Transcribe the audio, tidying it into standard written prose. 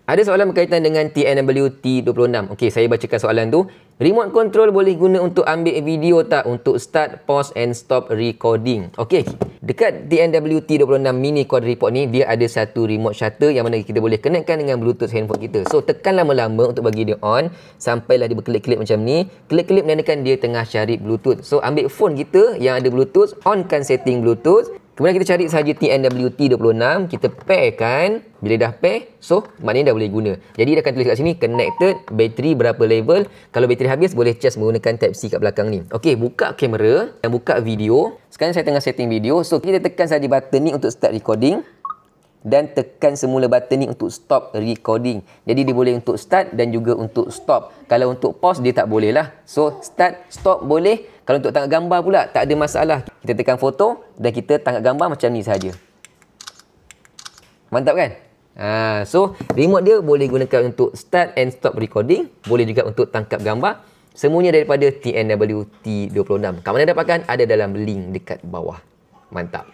Ada soalan berkaitan dengan TNWT26. Okey, saya bacakan soalan tu. Remote control boleh guna untuk ambil video tak? Untuk start, pause and stop recording. Okey, dekat TNWT26 mini quad report ni, dia ada satu remote shutter yang mana kita boleh connectkan dengan Bluetooth handphone kita. So, tekan lama-lama untuk bagi dia on. Sampailah dia berkelip-kelip macam ni. Kelip-kelip menandakan dia tengah cari Bluetooth. So, ambil phone kita yang ada Bluetooth, onkan setting Bluetooth. Kemudian kita cari sahaja TNWT26, kita pairkan. Bila dah pair, so maknanya dah boleh guna. Jadi dia akan tulis kat sini connected, bateri berapa level. Kalau bateri habis boleh charge menggunakan Type-C kat belakang ni. Okey, buka kamera dan buka video. Sekarang saya tengah setting video. So kita tekan sahaja button ni untuk start recording dan tekan semula button ni untuk stop recording. Jadi dia boleh untuk start dan juga untuk stop. Kalau untuk pause dia tak boleh lah. So start, stop boleh. Kalau untuk tangkap gambar pula tak ada masalah. Kita tekan foto dan kita tangkap gambar macam ni saja. Mantap kan? So remote dia boleh gunakan untuk start and stop recording. Boleh juga untuk tangkap gambar. Semuanya daripada TNWT26. Kat mana dapatkan? Ada dalam link dekat bawah. Mantap.